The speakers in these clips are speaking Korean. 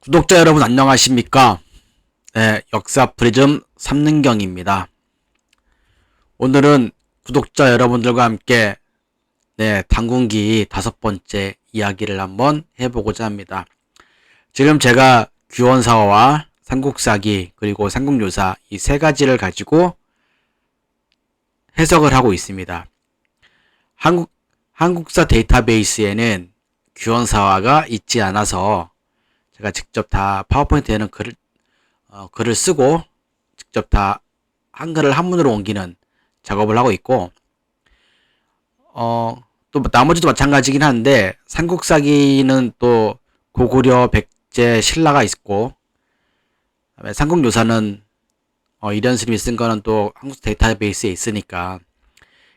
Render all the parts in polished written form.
구독자 여러분 안녕하십니까? 네, 역사 프리즘 삼능경입니다. 오늘은 구독자 여러분들과 함께 당군기 5번째 이야기를 한번 해보고자 합니다. 지금 제가 규원사화와 삼국사기 그리고 삼국유사 이 3가지를 가지고 해석을 하고 있습니다. 한국사 데이터베이스에는 규원사화가 있지 않아서 제가 직접 다 파워포인트에는 글을 쓰고 직접 다 한글을 한문으로 옮기는 작업을 하고 있고, 또 나머지도 마찬가지긴 한데, 삼국사기는 또 고구려, 백제, 신라가 있고, 그다음에 삼국유사는 이련 스님이 쓴 거는 또 한국 데이터베이스에 있으니까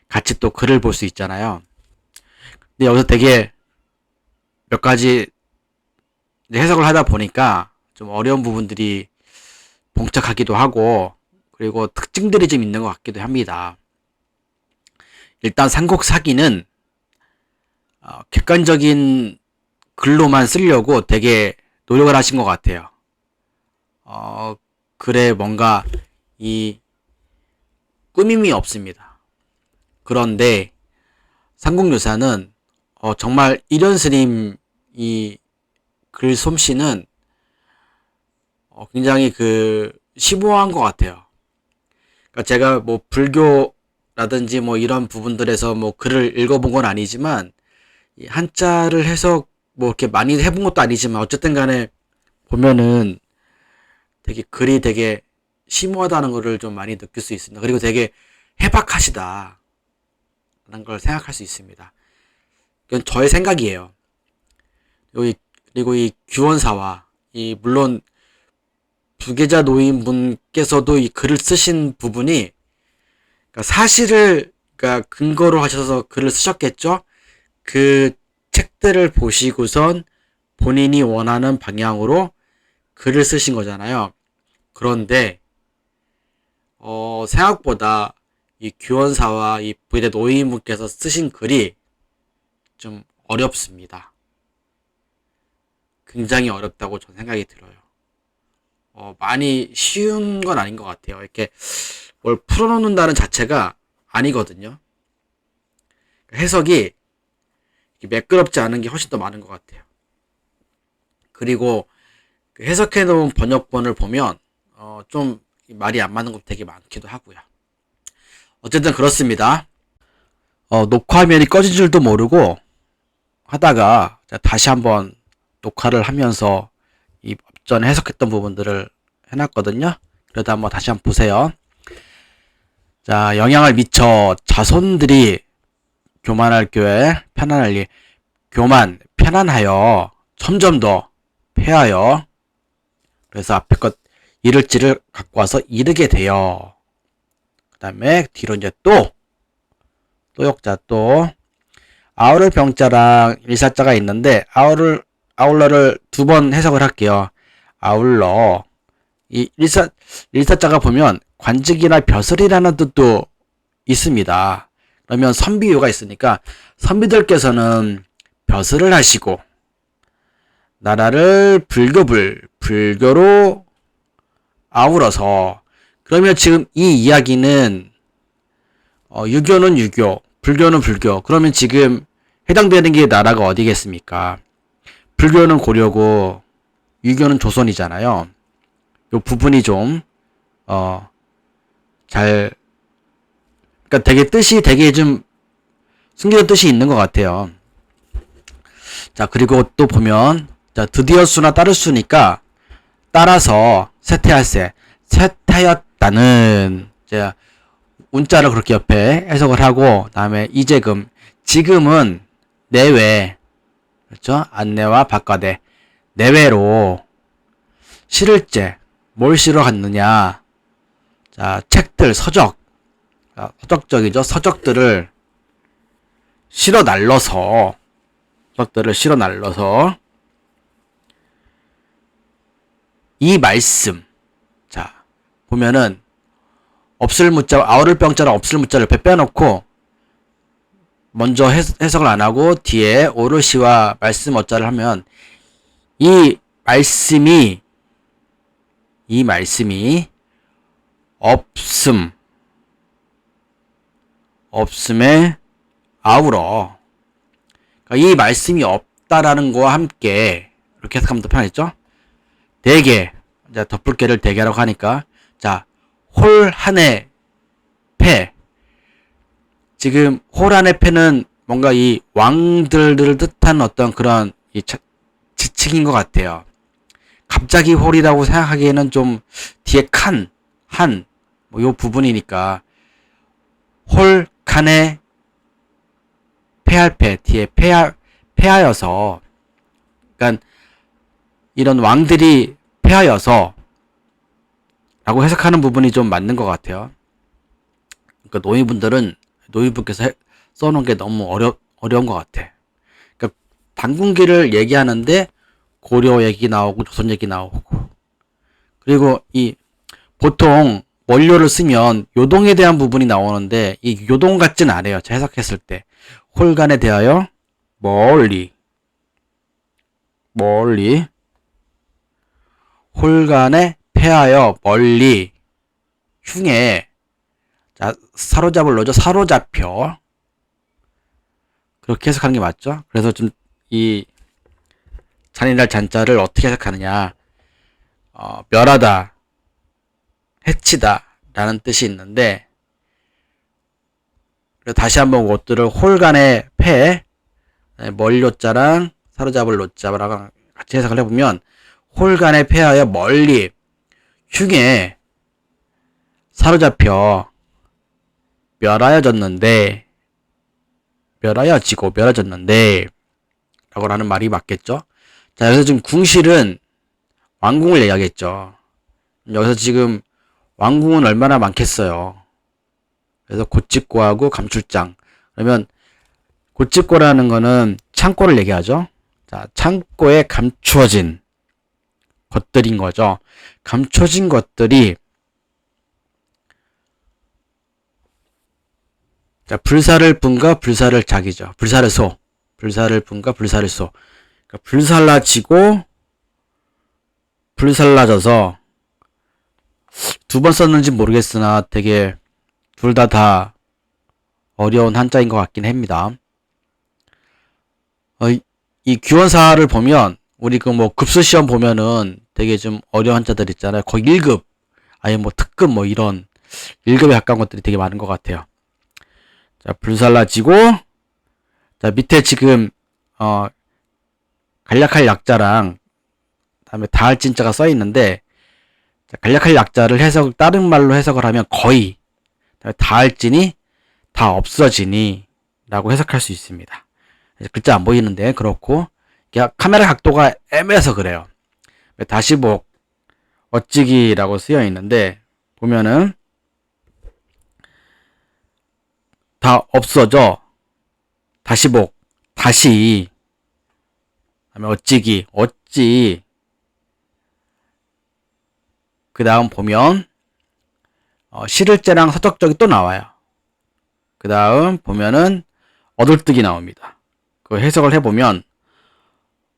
같이 또 글을 볼 수 있잖아요. 근데 여기서 되게 몇 가지 해석을 하다 보니까 좀 어려운 부분들이 봉착하기도 하고, 그리고 특징들이 좀 있는 것 같기도 합니다. 일단 삼국사기는 객관적인 글로만 쓰려고 되게 노력을 하신 것 같아요. 글에 뭔가 이 꾸밈이 없습니다. 그런데 삼국유사는 정말 이련 스님 이 글 솜씨는 굉장히 심오한 것 같아요. 그러니까 제가 뭐 불교라든지 뭐 이런 부분들에서 뭐 글을 읽어본 건 아니지만, 이 한자를 해석 뭐 이렇게 많이 해본 것도 아니지만, 어쨌든 간에 보면은 되게 글이 되게 심오하다는 거를 좀 많이 느낄 수 있습니다. 그리고 되게 해박하시다 라는 걸 생각할 수 있습니다. 이건 저의 생각이에요. 그리고 이 규원사와 물론 부계자 노인분께서도 이 글을 쓰신 부분이, 그러니까 사실을 근거로 하셔서 글을 쓰셨겠죠. 그 책들을 보시고선 본인이 원하는 방향으로 글을 쓰신 거잖아요. 그런데 생각보다 이 규원사와 이 부계자 노인분께서 쓰신 글이 좀 어렵습니다. 굉장히 어렵다고 저는 생각이 들어요. 많이 쉬운 건 아닌 것 같아요. 이렇게 뭘 풀어놓는다는 자체가 아니거든요. 해석이 매끄럽지 않은 게 훨씬 더 많은 것 같아요. 그리고 해석해놓은 번역본을 보면 좀 말이 안 맞는 것도 되게 많기도 하고요. 어쨌든 그렇습니다. 녹화 화면이 꺼진 줄도 모르고 하다가 다시 한번 녹화를 하면서 이 전에 해석했던 부분들을 해놨거든요. 그래도 한번 다시 한번 보세요. 자, 영향을 미쳐 자손들이 교만할 교회 편안할 일, 교만 편안하여 점점 더 폐하여, 그래서 앞에 것 이를지를 갖고 와서 이르게 되어, 그 다음에 뒤로 이제 또 역자 또 아우를 병자랑 일사자가 있는데, 아울러를 2번 해석을 할게요. 아울러. 이 일사자가 보면 관직이나 벼슬이라는 뜻도 있습니다. 그러면 선비유가 있으니까 선비들께서는 벼슬을 하시고 나라를 불교로 아울러서, 그러면 지금 이 이야기는 유교는 유교, 불교는 불교. 그러면 지금 해당되는 게 나라가 어디겠습니까? 불교는 고려고 유교는 조선이잖아요. 요 부분이 좀 그러니까 되게 좀 숨겨진 뜻이 있는 것 같아요. 자, 그리고 또 보면, 자, 드디어 수나 따를 수니까 따라서 쇠퇴하였다는, 이제 운자를 그렇게 옆에 해석을 하고, 다음에 이재금, 지금은 내외, 그렇죠? 안내와 바깥에 내외로 실을제, 뭘 실어 갔느냐? 자, 책들, 서적적이죠. 서적들을 실어 날러서 이 말씀, 자, 보면은 없을 무자, 아우를 병자랑 없을 무자를 옆에 빼놓고 먼저 해석을 안 하고 뒤에 오르시와 말씀 어자를 하면, 이 말씀이 없음에 아우러. 그러니까 이 말씀이 없다라는 거와 함께 이렇게 해석하면 더 편하겠죠? 대개, 이제 덮을게를 대개라고 하니까, 자, 홀한의 패. 지금 홀한의 패는 뭔가 이 왕들을 뜻하는 어떤 그런 이 지칭인 것 같아요. 갑자기 홀이라고 생각하기에는 좀 뒤에 뭐 요 부분이니까 홀 칸에 패할 패 뒤에 패하여서, 그러니까 이런 왕들이 패하여서 라고 해석하는 부분이 좀 맞는 것 같아요. 그러니까 노인분께서 써놓은 게 너무 어려운 것 같아. 그러니까 단군기를 얘기하는데 고려 얘기 나오고 조선 얘기 나오고, 그리고 이 보통 원료를 쓰면 요동에 대한 부분이 나오는데 이 요동 같진 않아요. 제가 해석했을 때 홀간에 대하여 멀리 홀간에 패하여 멀리 흉에, 자, 사로잡을 넣죠. 사로잡혀. 그렇게 해석하는 게 맞죠? 그래서 좀 이 잔인할 잔자를 어떻게 해석하느냐, 멸하다, 해치다 라는 뜻이 있는데, 다시 한번 그것들을 홀간의 패, 멀요자랑 사로잡을 노자랑 같이 해석을 해보면, 홀간에 패하여 멀리 흉에 사로잡혀 멸하여졌는데 라고 라는 말이 맞겠죠. 자, 여기서 지금 궁실은 왕궁을 얘기하겠죠. 여기서 지금 왕궁은 얼마나 많겠어요. 그래서 고집고하고 감출장. 그러면 고집고라는 거는 창고를 얘기하죠. 자, 창고에 감추어진 것들인 거죠. 감춰진 것들이, 자, 불사를 분과 불사를 작이죠. 불사를 분과 불사를 소. 그러니까 불살라지고 불살라져서, 두 번 썼는지 모르겠으나 되게 둘 다 어려운 한자인 것 같긴 합니다. 이 규원사를 보면 우리 그 뭐 급수시험 보면은 되게 좀 어려운 한자들 있잖아요. 거의 1급, 아예 뭐 특급 뭐 이런 1급에 가까운 것들이 되게 많은 것 같아요. 자, 불살라지고, 자, 밑에 지금 간략할 약자랑 다음에 다할 진자가 써 있는데, 자, 간략할 약자를 다른 말로 해석을 하면 거의, 다할 진이 다 없어지니 라고 해석할 수 있습니다. 글자 안 보이는데 그렇고, 카메라 각도가 애매해서 그래요. 다시복 어찌기라고 쓰여 있는데 보면은 다 없어져, 다시복 다시, 그다음에 어찌기 어찌, 그 다음 보면 실을제랑 서적적이 또 나와요. 그 다음 보면은 얻을뜨기 나옵니다. 그 해석을 해보면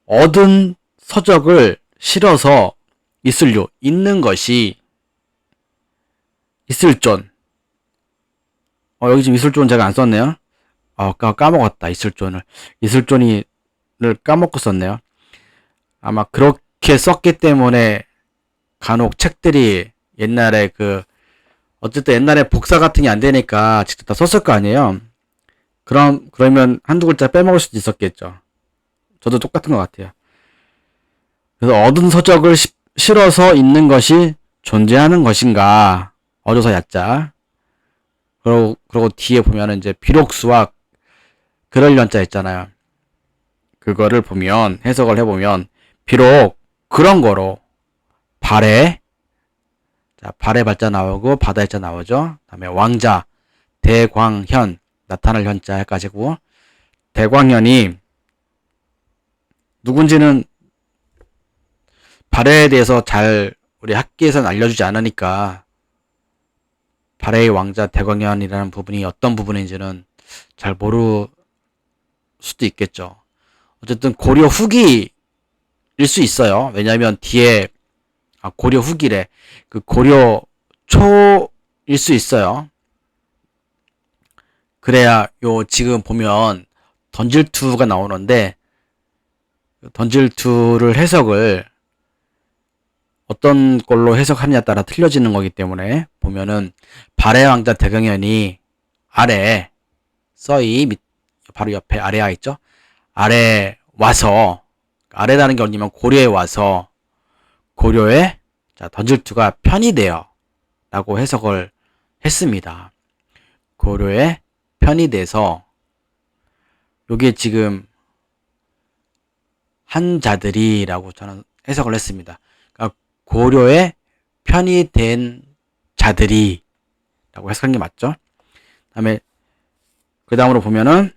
얻은 서적을 실어서 있을요, 있는 것이 있을존. 여기 지금 있을존 제가 안 썼네요. 까먹었다. 있을존을 까먹고 썼네요. 아마 그렇게 썼기 때문에 간혹 책들이 옛날에 어쨌든 옛날에 복사 같은 게 안 되니까 직접 다 썼을 거 아니에요. 그러면 한두 글자 빼먹을 수도 있었겠죠. 저도 똑같은 것 같아요. 그래서 얻은 서적을 실어서 있는 것이 존재하는 것인가. 어조서 야자. 그리고 뒤에 보면은 이제 비록수와 그럴련자 있잖아요. 그거를 보면, 해석을 해보면, 비록 그런 거로 발에, 자, 발에 발자 나오고 바다의 자 나오죠. 다음에 왕자, 대광현, 나타날 현자 해가지고, 대광현이 누군지는 발해에 대해서 잘 우리 학계에서는 알려주지 않으니까 발해의 왕자 대광현이라는 부분이 어떤 부분인지는 잘 모를 수도 있겠죠. 어쨌든 고려 후기 수 있어요. 왜냐하면 뒤에 고려 후기래. 그 고려 초일 수 있어요. 그래야 요 지금 보면 던질투가 나오는데 던질투를 해석을 어떤 걸로 해석하느냐에 따라 틀려지는 거기 때문에 보면은 발해 왕자 대경연이 아래 서이 바로 옆에 아래가 있죠. 아래 와서 아래라는 게 어디냐면 고려에 와서 고려에 던질투가 편이돼요 라고 해석을 했습니다. 고려에 편이 돼서 요게 지금 한자들이라고 저는 해석을 했습니다. 그러니까 고려에 편이 된 자들이 라고 해석한 게 맞죠? 다음에 그 다음으로 보면은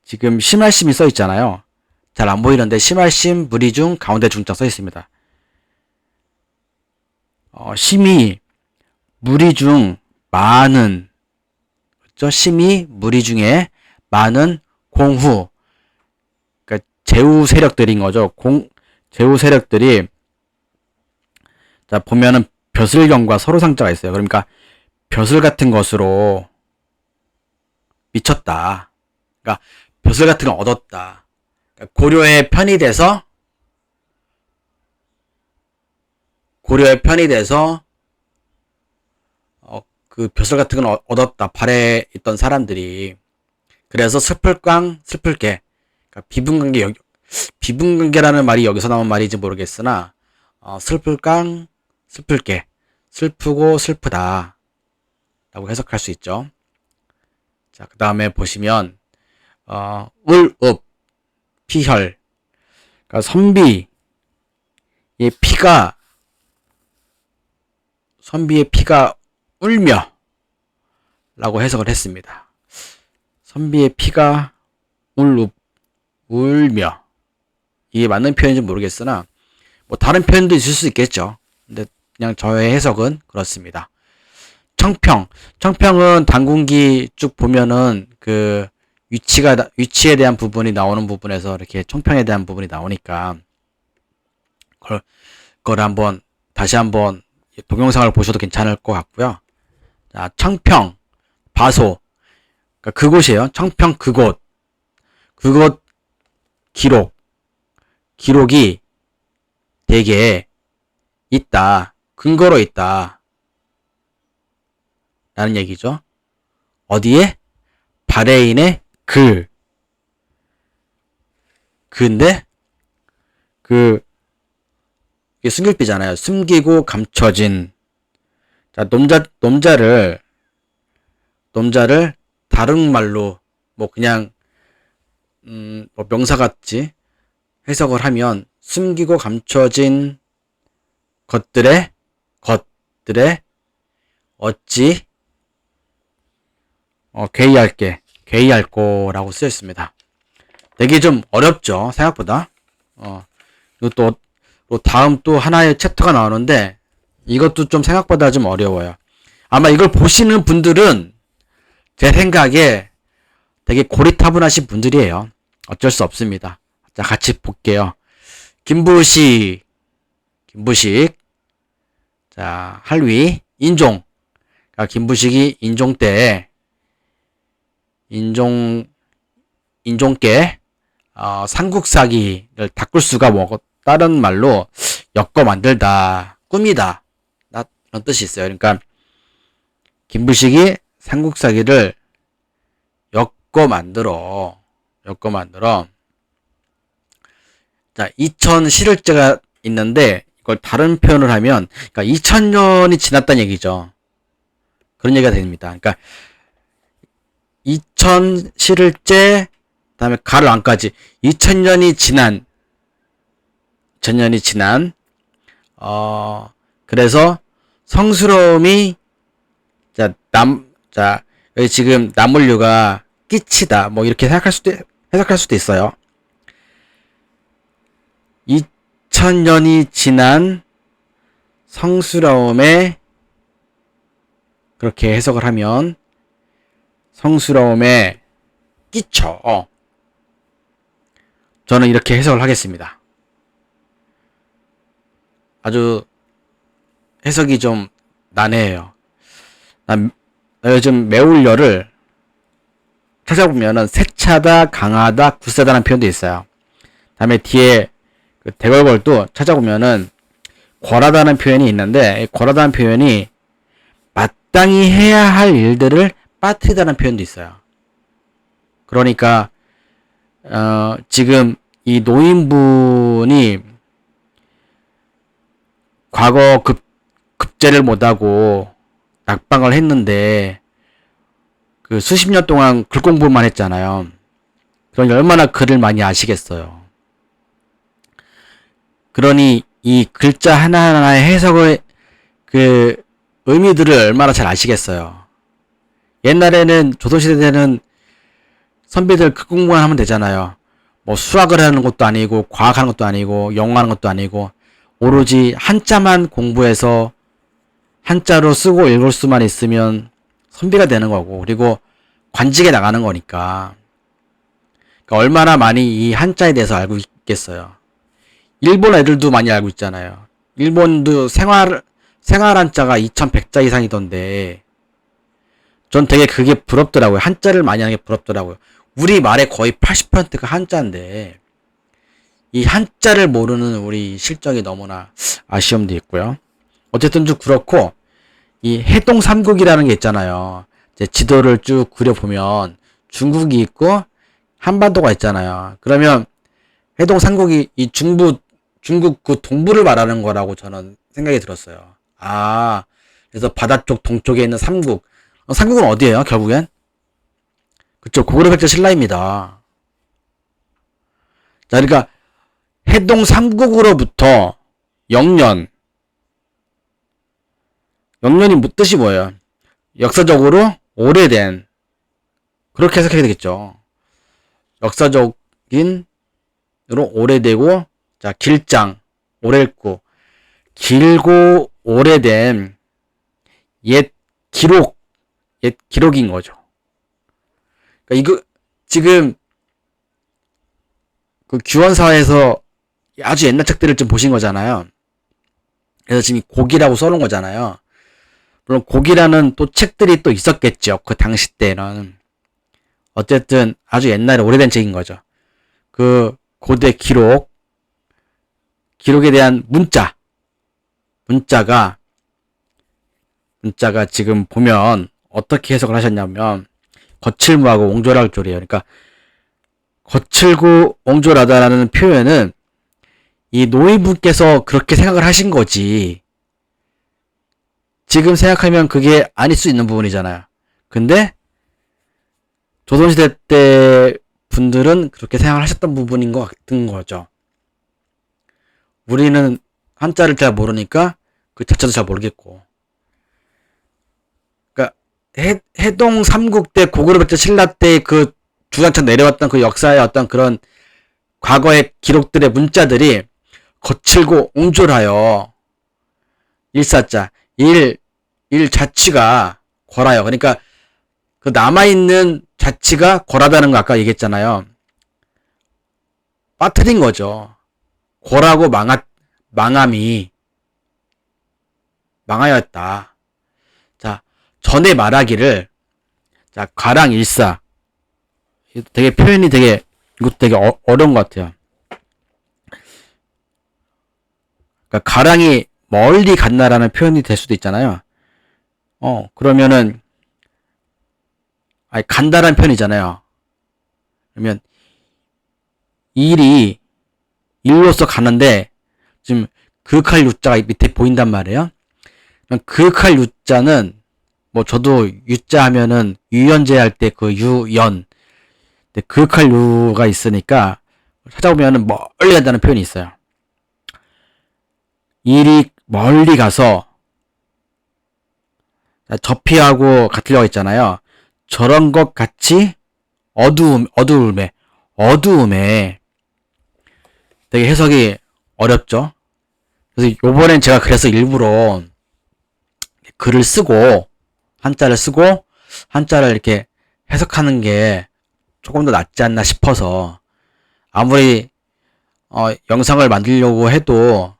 지금 심할심이 써 있잖아요. 잘 안 보이는데 심할심 무리중 가운데 중자 써 있습니다. 심이 무리중 많은, 그렇죠? 심이 무리중에 많은 공후, 그러니까 제후 세력들인 거죠. 제후 세력들이 자 보면은 벼슬경과 서로상자가 있어요. 그러니까 벼슬 같은 것으로 미쳤다. 그러니까 벼슬 같은 걸 얻었다. 그러니까 고려의 편이 돼서 그 벼슬 같은 걸 얻었다. 발에 있던 사람들이. 그래서 슬플깡 슬플게. 그러니까 비분관계라는 말이 여기서 나온 말인지 모르겠으나 슬플깡 슬플게. 슬프고 슬프다. 라고 해석할 수 있죠. 자, 그 다음에 보시면 울읍 피혈. 그러니까 선비의 피가 울며 라고 해석을 했습니다. 선비의 피가 울며. 이게 맞는 표현인지 모르겠으나 뭐 다른 표현도 있을 수 있겠죠. 근데 그냥 저의 해석은 그렇습니다. 청평은 단군기 쭉 보면은 그 위치에 대한 부분이 나오는 부분에서 이렇게 청평에 대한 부분이 나오니까 그걸 다시 한번 동영상을 보셔도 괜찮을 것 같고요. 자, 청평 바소, 그러니까 그곳이에요. 청평 그곳 기록이 되게 있다, 근거로 있다 라는 얘기죠. 어디에? 발해인의 근데 이게 숨길비잖아요. 숨기고 감춰진. 자, 놈자를 다른 말로 뭐 그냥 뭐 명사같이 해석을 하면 숨기고 감춰진 것들의 어찌 괴이할꼬라고 쓰여 있습니다. 되게 좀 어렵죠, 생각보다. 이것도 다음 또 하나의 챕터가 나오는데 이것도 좀 생각보다 좀 어려워요. 아마 이걸 보시는 분들은 제 생각에 되게 고리타분하신 분들이에요. 어쩔 수 없습니다. 자, 같이 볼게요. 김부식. 자, 할위. 인종. 그러니까 김부식이 인종께 삼국사기를 닦을 수가 다른 말로 엮어 만들다, 꾸미다, 이런 뜻이 있어요. 그러니까 김부식이 삼국사기를 엮어 만들어. 자, 2000시를제가 있는데 이걸 다른 표현을 하면, 그러니까 2000년이 지났다는 얘기죠. 그런 얘기가 됩니다. 그러니까 2000시를제 그다음에 가를 안까지 2000년이 지난 그래서 성스러움이 여기 지금 나물류가 끼치다 뭐 이렇게 해석할 수도 있어요. 2000년이 지난 성스러움에, 그렇게 해석을 하면 성스러움에 끼쳐. 저는 이렇게 해석을 하겠습니다. 아주 해석이 좀 난해해요. 나 요즘 매울열을 찾아보면은 세차다, 강하다, 굳세다라는 표현도 있어요. 다음에 뒤에 그 대걸걸도 찾아보면은 권하다는 표현이 있는데, 권하다는 표현이 마땅히 해야 할 일들을 빠뜨리다는 표현도 있어요. 그러니까 지금 이 노인분이 과거 급제를 못하고 낙방을 했는데 그 수십 년 동안 글 공부만 했잖아요. 그러니 얼마나 글을 많이 아시겠어요. 그러니 이 글자 하나하나의 해석의 그 의미들을 얼마나 잘 아시겠어요. 옛날에는 조선시대 때는 선배들 글 공부만 하면 되잖아요. 뭐 수학을 하는 것도 아니고 과학하는 것도 아니고 영어하는 것도 아니고 오로지 한자만 공부해서 한자로 쓰고 읽을 수만 있으면 선비가 되는 거고, 그리고 관직에 나가는 거니까. 그러니까 얼마나 많이 이 한자에 대해서 알고 있겠어요. 일본 애들도 많이 알고 있잖아요. 일본도 생활 한자가 2100자 이상이던데 전 되게 그게 부럽더라고요. 한자를 많이 하는 게 부럽더라고요. 우리 말의 거의 80%가 한자인데 이 한자를 모르는 우리 실정이 너무나 아쉬움도 있고요. 어쨌든 좀 그렇고, 이 해동 삼국이라는 게 있잖아요. 이제 지도를 쭉 그려보면 중국이 있고 한반도가 있잖아요. 그러면 해동 삼국이 이 중국 그 동부를 말하는 거라고 저는 생각이 들었어요. 아, 그래서 바다 쪽 동쪽에 있는 삼국. 삼국은 어디예요, 결국엔? 그쵸, 고구려백제 신라입니다. 자, 그러니까 해동 삼국으로부터 영년이 뜻이 뭐예요? 역사적으로 오래된, 그렇게 해석해야 되겠죠. 역사적인 으로 오래되고, 자, 길장, 오래고, 길고 오래된 옛 기록인 거죠. 그러니까 이거 지금 그 규원사에서 아주 옛날 책들을 좀 보신 거잖아요. 그래서 지금 고기라고 써놓은 거잖아요. 물론 고기라는 또 책들이 또 있었겠죠. 그 당시 때는. 어쨌든 아주 옛날에 오래된 책인 거죠. 그 고대 기록에 대한 문자가 지금 보면 어떻게 해석을 하셨냐면 거칠무하고 옹졸할 줄이에요. 그러니까 거칠고 옹졸하다라는 표현은 이 노인분께서 그렇게 생각을 하신 거지, 지금 생각하면 그게 아닐 수 있는 부분이잖아요. 근데 조선시대 때 분들은 그렇게 생각을 하셨던 부분인 것 같은 거죠. 우리는 한자를 잘 모르니까 그 자체도 잘 모르겠고. 그러니까 해동 삼국 때 고구려백제 신라 때 그 주장창 내려왔던 그 역사의 어떤 그런 과거의 기록들의 문자들이 거칠고 옹졸하여, 일사자 일 자치가 거라요. 그러니까 그 남아있는 자치가 거라다는 거 아까 얘기했잖아요. 빠뜨린 거죠. 고라고 망함이 망하였다. 자, 전에 말하기를, 자, 가랑일사. 되게 표현이 되게, 이것도 되게 어려운 것 같아요. 그러니까 가랑이 멀리 갔나라는 표현이 될 수도 있잖아요. 그러면은, 아니, 간다라는 표현이잖아요. 그러면, 일로서 가는데, 지금, 그윽할 유자가 밑에 보인단 말이에요. 그윽할 유자는, 뭐, 저도 유자 하면은, 유연제 할 때 그 유연, 그윽할 유가 있으니까, 찾아보면은 멀리 간다는 표현이 있어요. 일이 멀리 가서, 접히하고 같으려고 했잖아요. 저런 것 같이 어두움에 되게 해석이 어렵죠. 그래서 요번엔 제가 그래서 일부러 글을 쓰고 한자를 이렇게 해석하는 게 조금 더 낫지 않나 싶어서, 아무리 영상을 만들려고 해도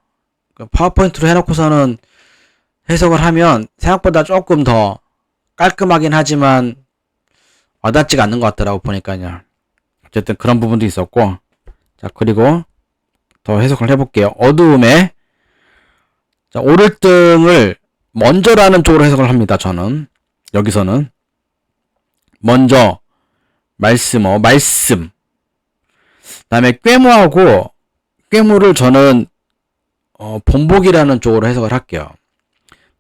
그 파워포인트로 해놓고서는 해석을 하면 생각보다 조금 더 깔끔하긴 하지만 와닿지가 않는 것 같더라고 보니까요. 어쨌든 그런 부분도 있었고, 자 그리고 더 해석을 해볼게요. 어두움에, 자 오를등을 먼저라는 쪽으로 해석을 합니다. 저는 여기서는 먼저 말씀 다음에 꾀모하고, 꾀모를 저는 본복이라는 쪽으로 해석을 할게요.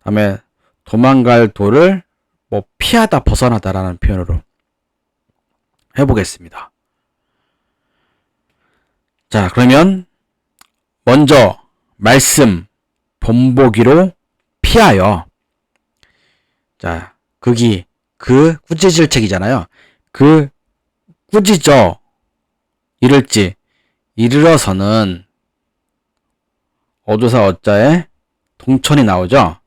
다음에 도망갈 도를 뭐 피하다 벗어나다라는 표현으로 해보겠습니다. 자 그러면 먼저 말씀 본보기로 피하여, 자 극이 그 꾸짖을책이잖아요. 그 꾸짖어 이를지 이르러서는 어조사 어자에 동천이 나오죠.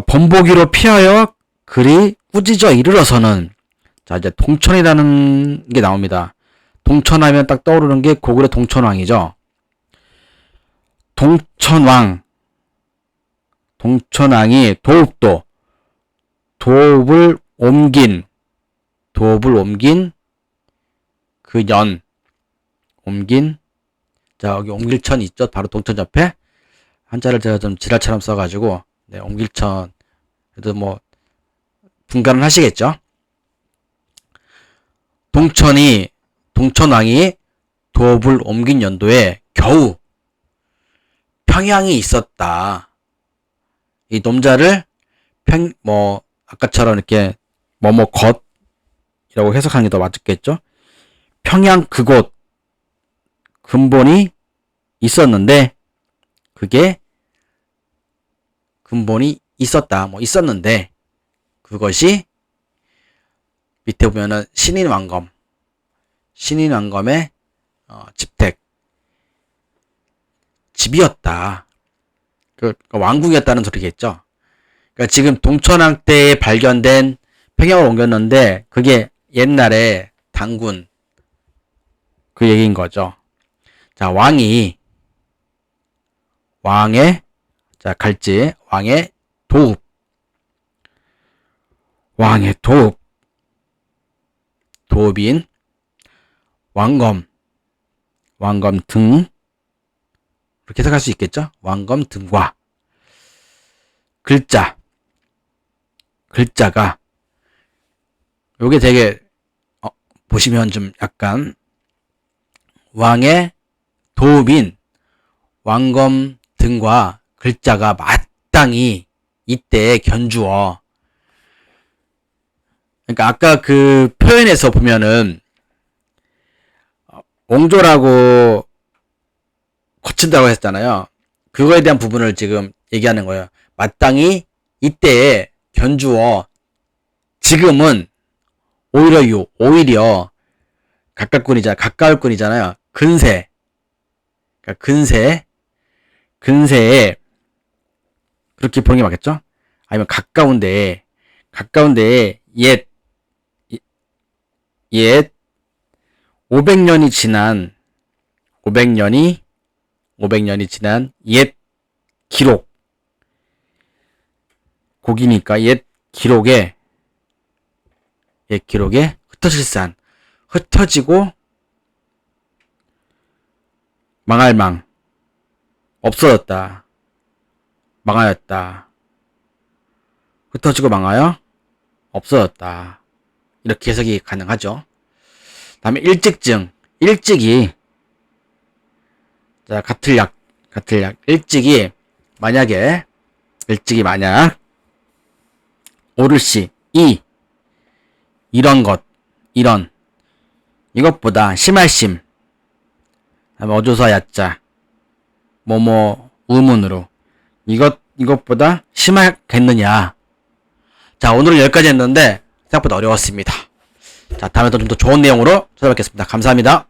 본보기로 피하여 그리 꾸짖어 이르러서는, 자 이제 동천이라는 게 나옵니다. 동천하면 딱 떠오르는 게 고구려 동천왕이죠. 동천왕이 도읍을 옮긴 그 년, 자 여기 옮길천 있죠. 바로 동천 옆에 한자를 제가 좀 지랄처럼 써가지고, 네 옮길천, 그래도 뭐 분간을 하시겠죠. 동천왕이 도읍을 옮긴 연도에 겨우 평양이 있었다. 이 놈자를 아까처럼 이렇게 것이라고 해석하는 게 더 맞겠죠. 평양 그곳 근본이 있었는데, 그게 근본이 있었다. 있었는데 그것이 밑에 보면은 신인왕검의 집이었다. 왕궁이었다는 소리겠죠. 그러니까 지금 동천왕 때에 발견된, 평양을 옮겼는데 그게 옛날에 당군 그 얘기인 거죠. 자 왕의 갈지 왕의 도읍인 왕검 등, 그렇게 해석할 수 있겠죠. 왕검 등과 글자가 요게 되게 보시면 좀 약간 왕의 도읍인 왕검 등과 글자가 마땅히 이때 견주어, 그러니까 아까 그 표현에서 보면은 옹졸하고 거친다고 했잖아요. 그거에 대한 부분을 지금 얘기하는 거예요. 마땅히 이때에 견주어, 지금은 오히려 가까울 꾼이잖아요. 그러니까 근세에 그렇게 보는 게 맞겠죠? 아니면 가까운 데에 옛 500년이 지난 옛 기록, 곡이니까 옛 기록에 흩어지고 망할 없어졌다, 망하였다, 흩어지고 망하여 없어졌다, 이렇게 해석이 가능하죠. 다음에 일찍이, 자 같을 약 일찍이 만약 오를시 이것보다 심할심, 다음에 어조사 야자 우문으로 이것보다 심하겠느냐. 자 오늘은 여기까지 했는데 생각보다 어려웠습니다. 자 다음에 또 좀 더 좋은 내용으로 찾아뵙겠습니다. 감사합니다.